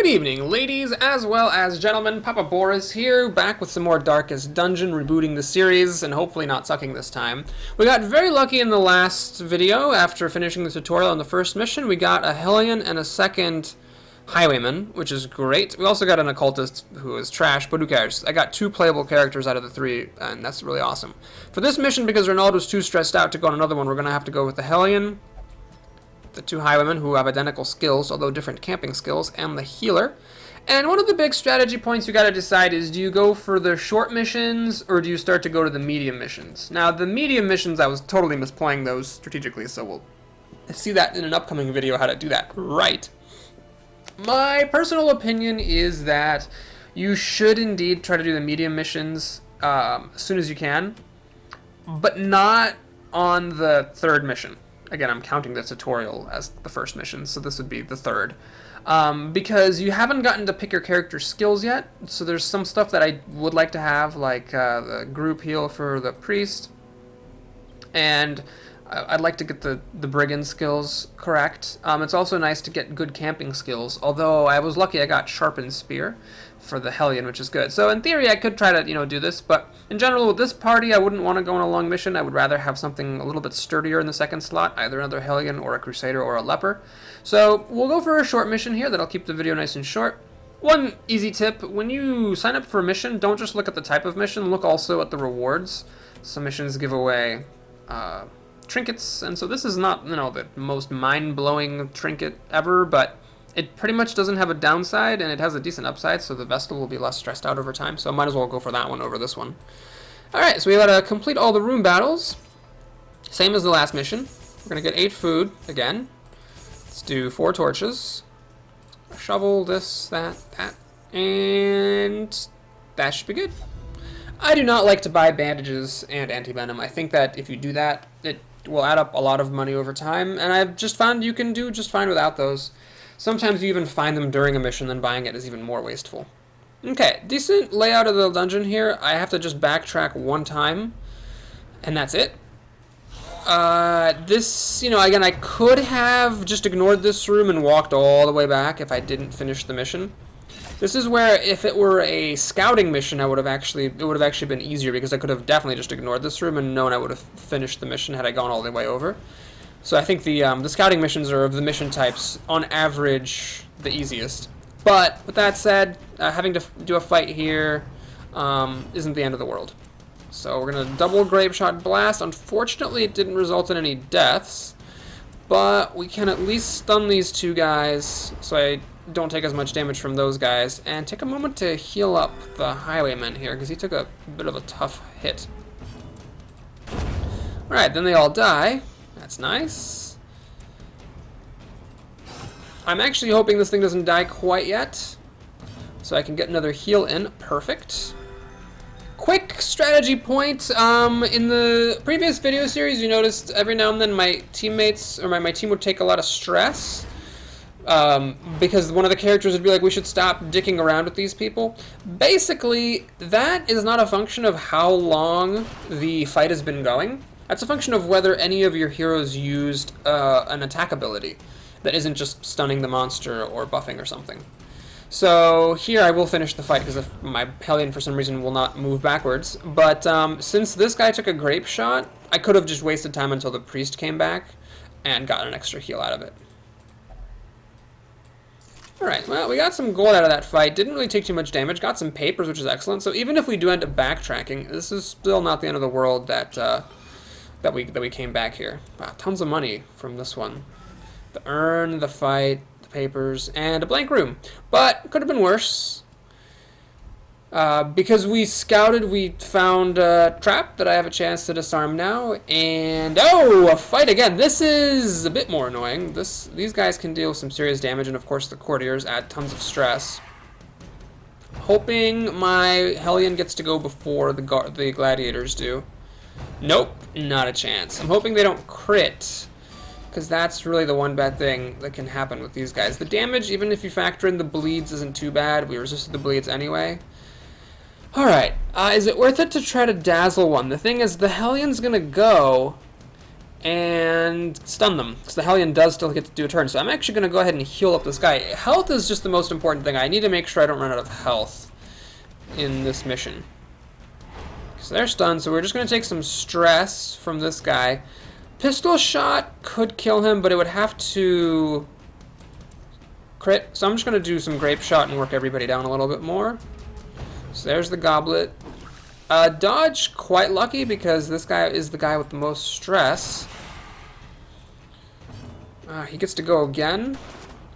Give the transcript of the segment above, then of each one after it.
Good evening, ladies as well as gentlemen. Papa Boris here, back with some more Darkest Dungeon, rebooting the series, and hopefully not sucking this time. We got very lucky in the last video. After finishing the tutorial on the first mission, we got a Hellion and a second Highwayman, which is great. We also got an Occultist who is trash, but who cares? I got 2 playable characters out of the 3, and that's really awesome. For this mission, because Ronaldo's too stressed out to go on another one, we're going to have to go with the Hellion, the 2 Highwaymen who have identical skills, although different camping skills, and the healer. And one of the big strategy points you gotta decide is, do you go for the short missions, or do you start to go to the medium missions? Now, the medium missions, I was totally misplaying those strategically, so we'll see that in an upcoming video, how to do that right. My personal opinion is that you should indeed try to do the medium missions as soon as you can, but not on the 3rd mission. Again, I'm counting the tutorial as the first mission, so this would be the 3rd. Because you haven't gotten to pick your character's skills yet, so there's some stuff that I would like to have, like the group heal for the priest, and I'd like to get the brigand skills correct. It's also nice to get good camping skills, although I was lucky I got sharpened spear for the Hellion, which is good. So in theory, I could try to, do this, but in general, with this party, I wouldn't want to go on a long mission. I would rather have something a little bit sturdier in the 2nd slot, either another Hellion or a Crusader or a Leper. So we'll go for a short mission here that'll keep the video nice and short. One easy tip, when you sign up for a mission, don't just look at the type of mission, look also at the rewards. Some missions give away trinkets, and so this is not, the most mind-blowing trinket ever, but it pretty much doesn't have a downside, and it has a decent upside, so the Vestal will be less stressed out over time, so I might as well go for that one over this one. Alright, so we gotta complete all the room battles. Same as the last mission. We're gonna get 8 food, again. Let's do 4 torches. A shovel, this, that, and that should be good. I do not like to buy bandages and anti-venom. I think that if you do that, it will add up a lot of money over time, and I've just found you can do just fine without those. Sometimes you even find them during a mission, then buying it is even more wasteful. Okay, decent layout of the dungeon here. I have to just backtrack 1 time, and that's it. This, again, I could have just ignored this room and walked all the way back if I didn't finish the mission. This is where, if it were a scouting mission, it would have actually been easier, because I could have definitely just ignored this room and known I would have finished the mission had I gone all the way over. So I think the scouting missions are, of the mission types, on average, the easiest. But with that said, having to do a fight here isn't the end of the world. So we're gonna double grape shot blast. Unfortunately, it didn't result in any deaths, but we can at least stun these 2 guys, so I don't take as much damage from those guys, and take a moment to heal up the Highwayman here, because he took a bit of a tough hit. Alright, then they all die. That's nice. I'm actually hoping this thing doesn't die quite yet, so I can get another heal in. Perfect. Quick strategy point. In the previous video series, you noticed every now and then my teammates, or my team would take a lot of stress, because one of the characters would be like, we should stop dicking around with these people. Basically, that is not a function of how long the fight has been going. That's a function of whether any of your heroes used an attack ability that isn't just stunning the monster or buffing or something. So here I will finish the fight, because my Hellion for some reason will not move backwards. But since this guy took a grape shot, I could have just wasted time until the priest came back and got an extra heal out of it. Alright, well, we got some gold out of that fight. Didn't really take too much damage. Got some papers, which is excellent. So even if we do end up backtracking, this is still not the end of the world that we came back here. Wow, tons of money from this one. The urn, the fight, the papers, and a blank room. But could have been worse. Because we scouted, we found a trap that I have a chance to disarm now. And, oh, a fight again. This is a bit more annoying. These guys can deal some serious damage, and of course the courtiers add tons of stress. Hoping my Hellion gets to go before the gladiators do. Nope, not a chance. I'm hoping they don't crit, because that's really the one bad thing that can happen with these guys. The damage, even if you factor in the bleeds, isn't too bad. We resisted the bleeds anyway. Alright, is it worth it to try to dazzle one? The thing is, the Hellion's gonna go, and stun them, because the Hellion does still get to do a turn. So I'm actually going to go ahead and heal up this guy. Health is just the most important thing. I need to make sure I don't run out of health in this mission. So they're stunned, so we're just going to take some stress from this guy. Pistol shot could kill him, but it would have to crit. So I'm just going to do some grape shot and work everybody down a little bit more. So there's the goblet. Dodge, quite lucky, because this guy is the guy with the most stress. He gets to go again.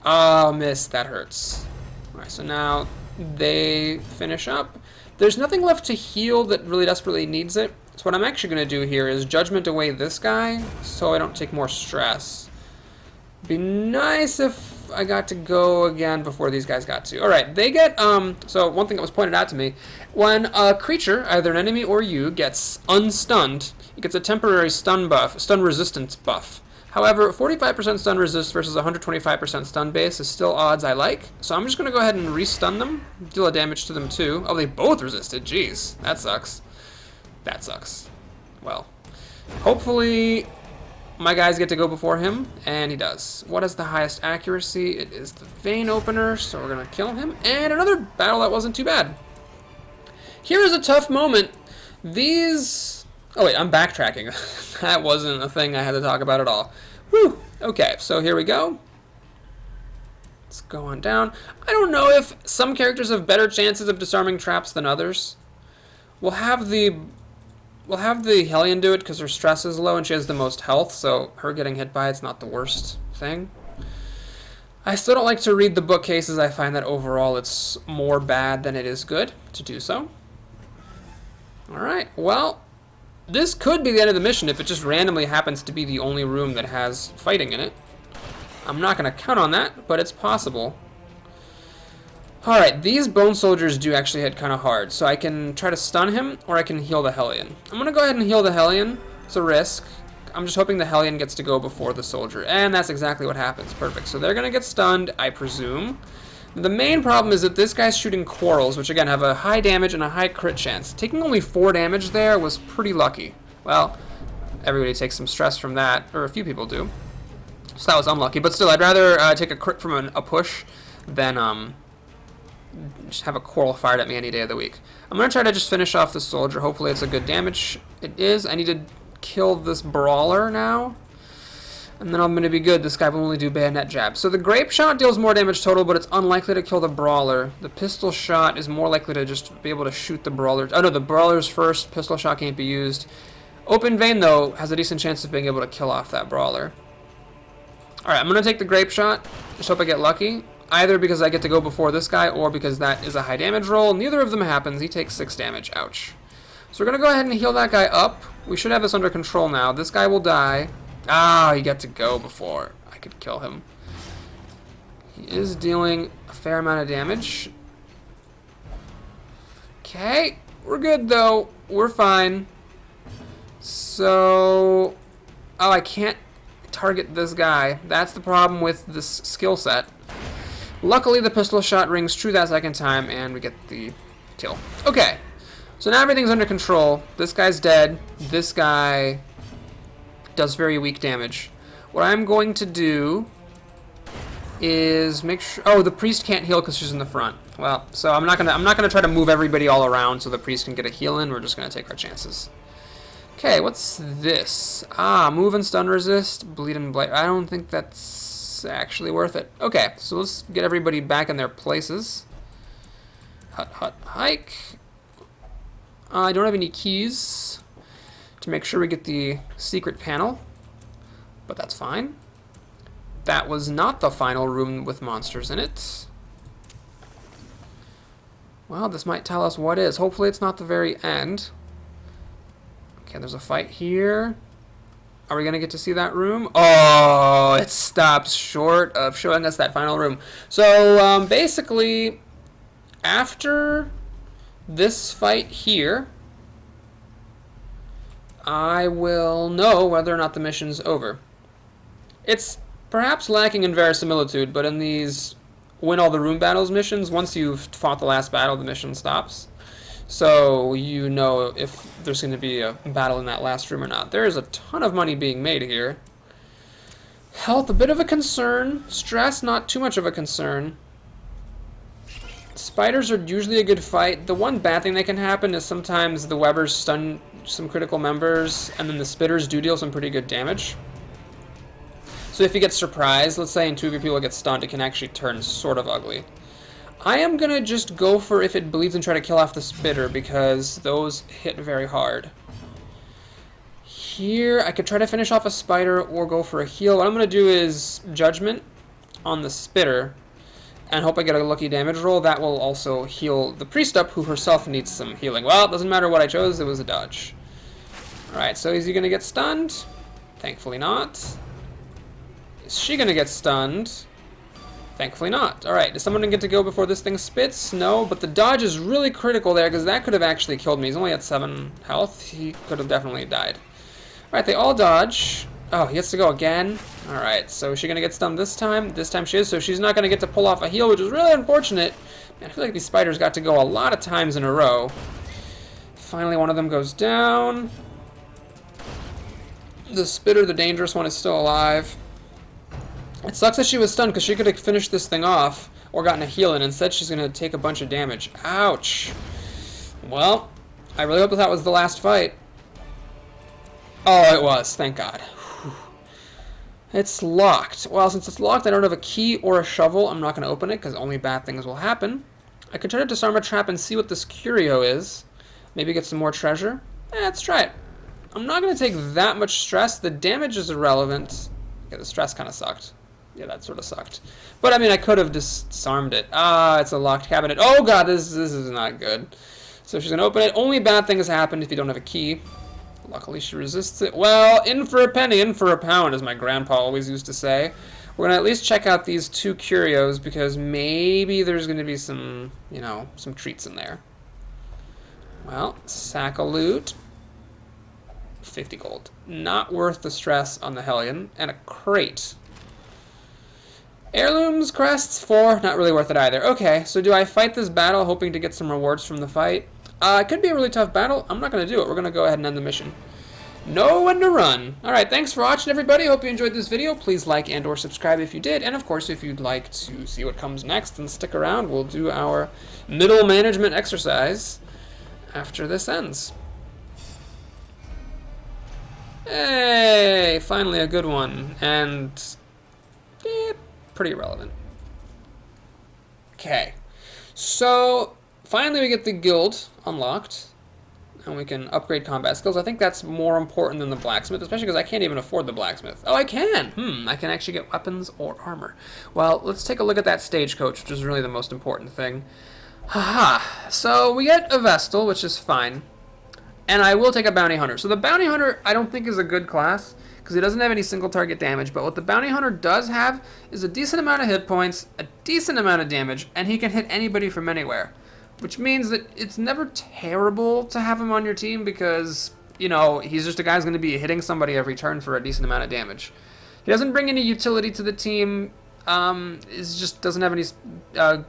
Oh, missed. That hurts. Alright, so now they finish up. There's nothing left to heal that really desperately needs it. So what I'm actually going to do here is Judgment away this guy, so I don't take more stress. Be nice if I got to go again before these guys got to. Alright, they get, so one thing that was pointed out to me, when a creature, either an enemy or you, gets unstunned, it gets a temporary stun buff, stun resistance buff. However, 45% stun resist versus 125% stun base is still odds I like, so I'm just going to go ahead and restun them, deal a damage to them too. Oh, they both resisted, jeez, that sucks. That sucks. Well, hopefully my guys get to go before him, and he does. What is the highest accuracy? It is the vein opener, so we're going to kill him. And another battle that wasn't too bad. Here is a tough moment. These... Oh wait, I'm backtracking. That wasn't a thing I had to talk about at all. Whew. Okay, so here we go. Let's go on down. I don't know if some characters have better chances of disarming traps than others. We'll have the Hellion do it because her stress is low and she has the most health, so her getting hit by it's not the worst thing. I still don't like to read the bookcases. I find that overall it's more bad than it is good to do so. Alright, well, this could be the end of the mission if it just randomly happens to be the only room that has fighting in it. I'm not going to count on that, but it's possible. Alright, these bone soldiers do actually hit kind of hard, so I can try to stun him, or I can heal the Hellion. I'm going to go ahead and heal the Hellion. It's a risk. I'm just hoping the Hellion gets to go before the soldier, and that's exactly what happens. Perfect. So they're going to get stunned, I presume. The main problem is that this guy's shooting quarrels, which again have a high damage and a high crit chance. Taking only 4 damage there was pretty lucky. Well, everybody takes some stress from that, or a few people do. So that was unlucky, but still, I'd rather take a crit from a push than just have a quarrel fired at me any day of the week. I'm going to try to just finish off the soldier. Hopefully it's a good damage. It is. I need to kill this brawler now. And then I'm going to be good. This guy will only do bayonet jab. So the grape shot deals more damage total, but it's unlikely to kill the brawler. The pistol shot is more likely to just be able to shoot the brawler. Oh no, the brawler's first. Pistol shot can't be used. Open vein, though, has a decent chance of being able to kill off that brawler. Alright, I'm going to take the grape shot. Just hope I get lucky. Either because I get to go before this guy, or because that is a high damage roll. Neither of them happens. He takes 6 damage. Ouch. So we're going to go ahead and heal that guy up. We should have this under control now. This guy will die. Ah, he got to go before I could kill him. He is dealing a fair amount of damage. Okay, we're good though. We're fine. So... Oh, I can't target this guy. That's the problem with this skill set. Luckily, the pistol shot rings true that second time, and we get the kill. Okay, so now everything's under control. This guy's dead. This guy does very weak damage. What I'm going to do is make sure... Oh, the priest can't heal because she's in the front. Well, so I'm not gonna try to move everybody all around so the priest can get a heal in. We're just gonna take our chances. Okay, what's this? Ah, move and stun resist, bleed and blight. I don't think that's actually worth it. Okay, so let's get everybody back in their places. Hut, hut, hike. I don't have any keys to make sure we get the secret panel, but that's fine. That was not the final room with monsters in it. Well, this might tell us what is. Hopefully it's not the very end. Okay, there's a fight here. Are we going to get to see that room? Oh, it stops short of showing us that final room. So, basically, after this fight here, I will know whether or not the mission's over. It's perhaps lacking in verisimilitude, but in these win all the room battles missions, once you've fought the last battle, the mission stops. So you know if there's going to be a battle in that last room or not. There is a ton of money being made here. Health, a bit of a concern. Stress, not too much of a concern. Spiders are usually a good fight. The one bad thing that can happen is sometimes the webbers stun some critical members, and then the spitters do deal some pretty good damage. So if you get surprised, let's say and two of your people get stunned, it can actually turn sort of ugly. I am gonna just go for if it bleeds and try to kill off the spitter, because those hit very hard. Here, I could try to finish off a spider or go for a heal. What I'm gonna do is Judgment on the spitter, and hope I get a lucky damage roll. That will also heal the priest up, who herself needs some healing. Well, it doesn't matter what I chose, it was a dodge. Alright, so is he gonna get stunned? Thankfully not. Is she gonna get stunned? Thankfully not. Alright, is someone gonna get to go before this thing spits? No, but the dodge is really critical there, because that could have actually killed me. He's only at 7 health. He could have definitely died. Alright, they all dodge. Oh, he gets to go again. Alright, so is she going to get stunned this time? This time she is, so she's not going to get to pull off a heal, which is really unfortunate. Man, I feel like these spiders got to go a lot of times in a row. Finally, one of them goes down. The spitter, the dangerous one, is still alive. It sucks that she was stunned, because she could have finished this thing off or gotten a heal, and instead she's going to take a bunch of damage. Ouch. Well, I really hope that was the last fight. Oh, it was. Thank God. It's locked. Well, since it's locked, I don't have a key or a shovel. I'm not going to open it, because only bad things will happen. I could try to disarm a trap and see what this curio is. Maybe get some more treasure. Let's try it. I'm not going to take that much stress. The damage is irrelevant. Okay, the stress kind of sucked. Yeah, that sort of sucked. But, I mean, I could have disarmed it. Ah, it's a locked cabinet. Oh, God, this is not good. So she's going to open it. Only bad things happen if you don't have a key. Luckily, she resists it. Well, in for a penny, in for a pound, as my grandpa always used to say. We're going to at least check out these 2 curios, because maybe there's going to be some, you know, some treats in there. Well, sack of loot. 50 gold. Not worth the stress on the Hellion. And a crate. Heirlooms, crests, 4. Not really worth it either. Okay, so do I fight this battle hoping to get some rewards from the fight? It could be a really tough battle. I'm not going to do it. We're going to go ahead and end the mission. Know when to run. Alright, thanks for watching, everybody. Hope you enjoyed this video. Please like and or subscribe if you did. And, of course, if you'd like to see what comes next and stick around, we'll do our middle management exercise after this ends. Hey! Finally a good one. And pretty irrelevant. Okay. So, finally we get the guild unlocked, and we can upgrade combat skills. I think that's more important than the blacksmith, especially because I can't even afford the blacksmith. Oh, I can! I can actually get weapons or armor. Well, let's take a look at that stagecoach, which is really the most important thing. Haha. So, we get a Vestal, which is fine. And I will take a bounty hunter. So the bounty hunter I don't think is a good class, because he doesn't have any single target damage, but what the bounty hunter does have is a decent amount of hit points, a decent amount of damage, and he can hit anybody from anywhere. Which means that it's never terrible to have him on your team, because, you know, he's just a guy who's going to be hitting somebody every turn for a decent amount of damage. He doesn't bring any utility to the team, just doesn't have any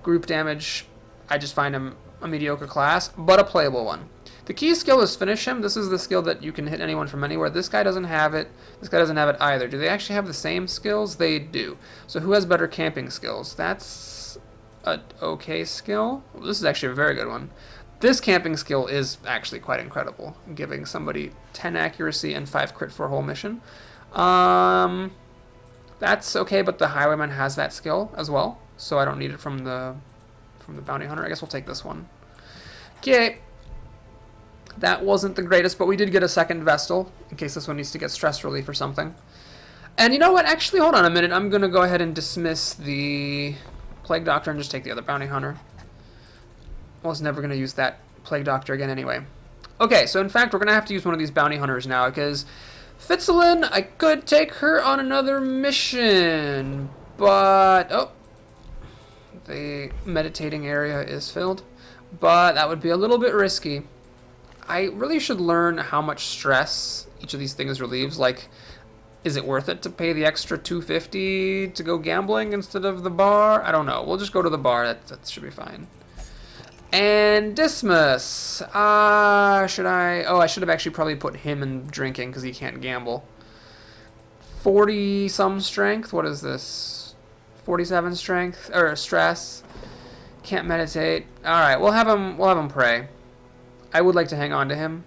group damage. I just find him a mediocre class, but a playable one. The key skill is Finish Him. This is the skill that you can hit anyone from anywhere. This guy doesn't have it. This guy doesn't have it either. Do they actually have the same skills? They do. So who has better camping skills? That's an okay skill. Well, this is actually a very good one. This camping skill is actually quite incredible, giving somebody 10 accuracy and 5 crit for a whole mission. That's okay, but the Highwayman has that skill as well, so I don't need it from the Bounty Hunter. I guess we'll take this one. Okay. That wasn't the greatest, but we did get a second Vestal, in case this one needs to get stress relief or something. And you know what? Actually, hold on a minute. I'm going to go ahead and dismiss the Plague Doctor and just take the other Bounty Hunter. I was never going to use that Plague Doctor again anyway. Okay, so in fact, we're going to have to use one of these Bounty Hunters now, because Fitzalin, I could take her on another mission, but... oh, the meditating area is filled, but that would be a little bit risky. I really should learn how much stress each of these things relieves. Like, is it worth it to pay the extra $250 to go gambling instead of the bar? I don't know. We'll just go to the bar. That should be fine. And Dismas. Should I? Oh, I should have actually probably put him in drinking because he can't gamble. 40 some strength. What is this? 47 strength or stress. Can't meditate. All right, we'll have him. We'll have him pray. I would like to hang on to him.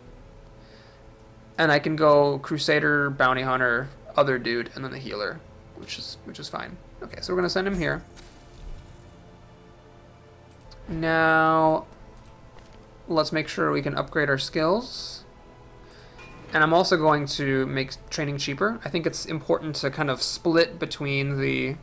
And I can go Crusader, Bounty Hunter, other dude, and then the healer, which is fine. Okay, so we're gonna send him here. Now, let's make sure we can upgrade our skills. And I'm also going to make training cheaper. I think it's important to kind of split between the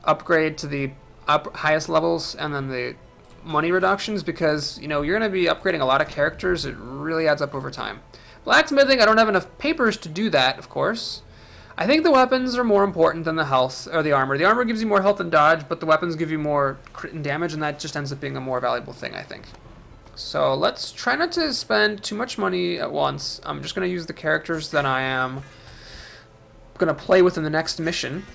upgrade to the highest levels and then the money reductions because, you know, you're going to be upgrading a lot of characters. It really adds up over time. Blacksmithing, I don't have enough papers to do that, of course. I think the weapons are more important than the health or the armor. The armor gives you more health and dodge, but the weapons give you more crit and damage, and that just ends up being a more valuable thing, I think. So let's try not to spend too much money at once. I'm just going to use the characters that I am going to play with in the next mission.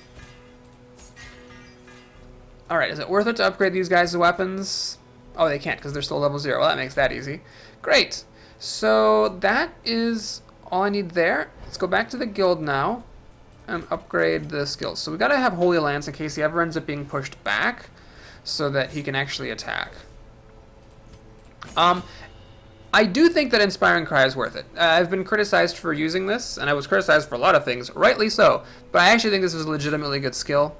Alright, is it worth it to upgrade these guys' weapons? Oh, they can't because they're still level 0. Well, that makes that easy. Great. So that is all I need there. Let's go back to the guild now and upgrade the skills. So we got to have Holy Lance in case he ever ends up being pushed back so that he can actually attack. I do think that Inspiring Cry is worth it. I've been criticized for using this, and I was criticized for a lot of things, rightly so, but I actually think this is a legitimately good skill.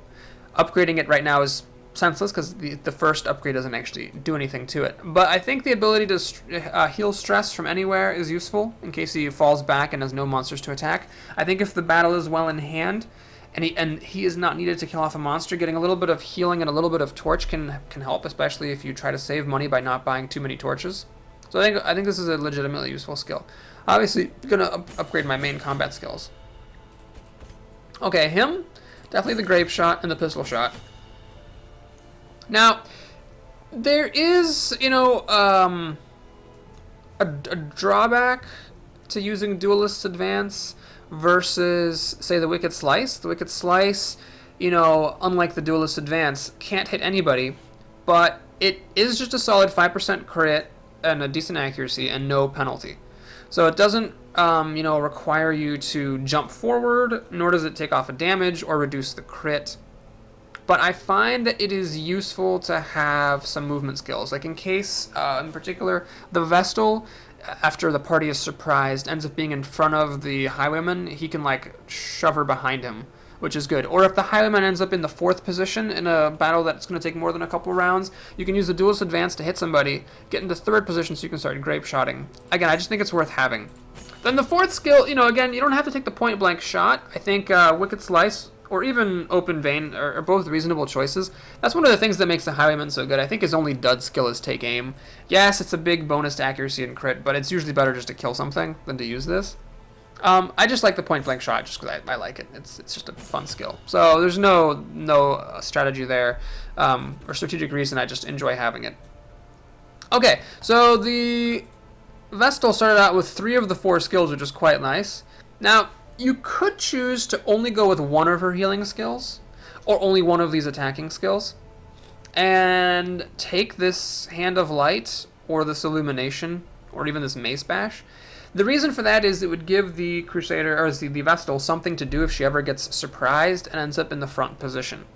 Upgrading it right now is senseless because the first upgrade doesn't actually do anything to it. But I think the ability to heal stress from anywhere is useful in case he falls back and has no monsters to attack. I think if the battle is well in hand and he is not needed to kill off a monster, getting a little bit of healing and a little bit of torch can help, especially if you try to save money by not buying too many torches. So I think this is a legitimately useful skill. Obviously, I'm gonna upgrade my main combat skills. Okay, him, definitely the grape shot and the pistol shot. Now, there is, you know, a drawback to using Duelist's Advance versus, say, the Wicked Slice. The Wicked Slice, you know, unlike the Duelist's Advance, can't hit anybody, but it is just a solid 5% crit and a decent accuracy and no penalty. So it doesn't, you know, require you to jump forward, nor does it take off a damage or reduce the crit. But I find that it is useful to have some movement skills. Like in case, in particular, the Vestal, after the party is surprised, ends up being in front of the Highwayman, he can like shove her behind him, which is good. Or if the Highwayman ends up in the 4th position in a battle that's going to take more than a couple rounds, you can use the Duelist Advance to hit somebody, get into 3rd position so you can start grape shotting. Again, I just think it's worth having. Then the 4th skill, you know, again, you don't have to take the point blank shot. I think Wicked Slice or even Open Vein are both reasonable choices. That's one of the things that makes the Highwayman so good. I think his only dud skill is Take Aim. Yes, it's a big bonus to accuracy and crit, but it's usually better just to kill something than to use this. I just like the point blank shot just because I like it. It's just a fun skill. So there's no strategy there or strategic reason. I just enjoy having it. Okay, so the Vestal started out with 3 of the 4 skills, which is quite nice. Now, you could choose to only go with one of her healing skills, or only one of these attacking skills, and take this Hand of Light, or this Illumination, or even this Mace Bash. The reason for that is it would give the Crusader, or the Vestal, something to do if she ever gets surprised and ends up in the front position.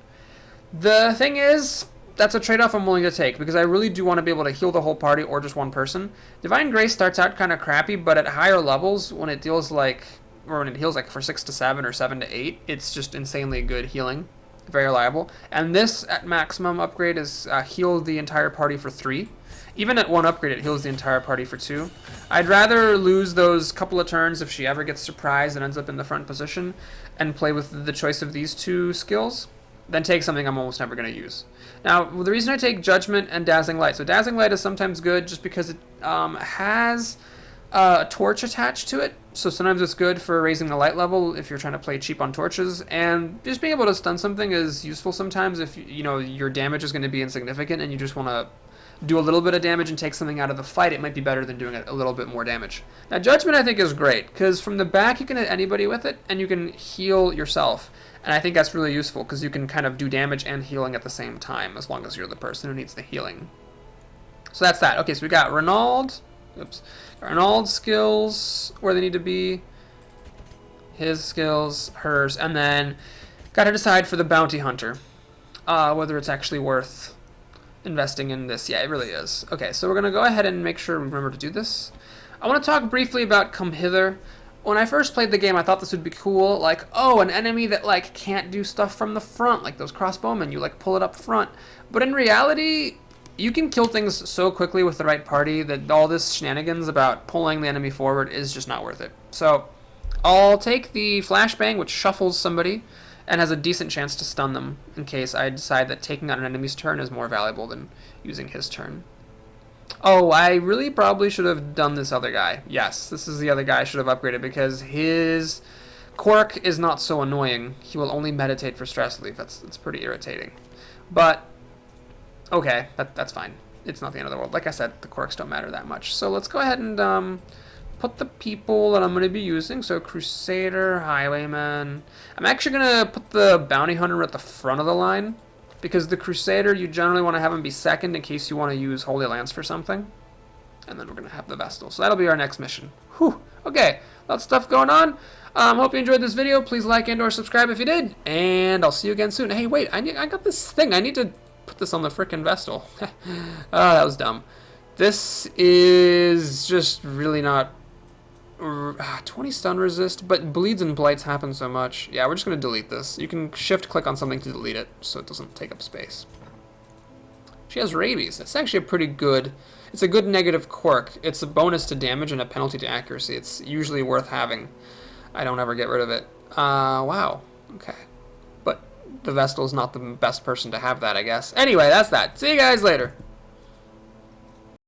The thing is, that's a trade-off I'm willing to take, because I really do want to be able to heal the whole party or just one person. Divine Grace starts out kind of crappy, but at higher levels, when it deals like, or when it heals like for 6 to 7 or 7 to 8, it's just insanely good healing. Very reliable. And this, at maximum upgrade, is heal the entire party for 3. Even at 1 upgrade, it heals the entire party for 2. I'd rather lose those couple of turns if she ever gets surprised and ends up in the front position and play with the choice of these 2 skills than take something I'm almost never going to use. Now, the reason I take Judgment and Dazzling Light. So Dazzling Light is sometimes good just because it has a torch attached to it. So sometimes it's good for raising the light level if you're trying to play cheap on torches. And just being able to stun something is useful sometimes if you know your damage is going to be insignificant and you just want to do a little bit of damage and take something out of the fight. It might be better than doing a little bit more damage. Now, Judgment I think is great because from the back you can hit anybody with it and you can heal yourself. And I think that's really useful because you can kind of do damage and healing at the same time as long as you're the person who needs the healing. So that's that. Okay, so we got Renaud. Oops. Renaud's skills, where they need to be. His skills, hers, and then got to decide for the bounty hunter whether it's actually worth investing in this. Yeah, it really is. Okay, so we're going to go ahead and make sure we remember to do this. I want to talk briefly about Come Hither. When I first played the game, I thought this would be cool. Like, oh, an enemy that, like, can't do stuff from the front, like those crossbowmen. You, like, pull it up front. But in reality, you can kill things so quickly with the right party that all this shenanigans about pulling the enemy forward is just not worth it. So I'll take the flashbang, which shuffles somebody and has a decent chance to stun them in case I decide that taking out an enemy's turn is more valuable than using his turn. Oh, I really probably should have done this other guy. Yes, this is the other guy I should have upgraded because his quirk is not so annoying. He will only meditate for stress relief. That's pretty irritating. But, okay, that's fine. It's not the end of the world. Like I said, the quirks don't matter that much. So let's go ahead and put the people that I'm going to be using. So Crusader, Highwayman. I'm actually going to put the Bounty Hunter at the front of the line, because the Crusader, you generally want to have him be second in case you want to use Holy Lance for something. And then we're going to have the Vestal. So that'll be our next mission. Whew. Okay, lots of stuff going on. Hope you enjoyed this video. Please like and or subscribe if you did. And I'll see you again soon. Hey, wait, I got this thing. I need to put this on the frickin' Vestal. Oh, that was dumb. This is just really not... 20 stun resist, but bleeds and blights happen so much. Yeah, we're just going to delete this. You can shift click on something to delete it so it doesn't take up space. She has rabies. That's actually a pretty good... It's a good negative quirk. It's a bonus to damage and a penalty to accuracy. It's usually worth having. I don't ever get rid of it. Wow. Okay. But the Vestal's not the best person to have that, I guess. Anyway, that's that. See you guys later.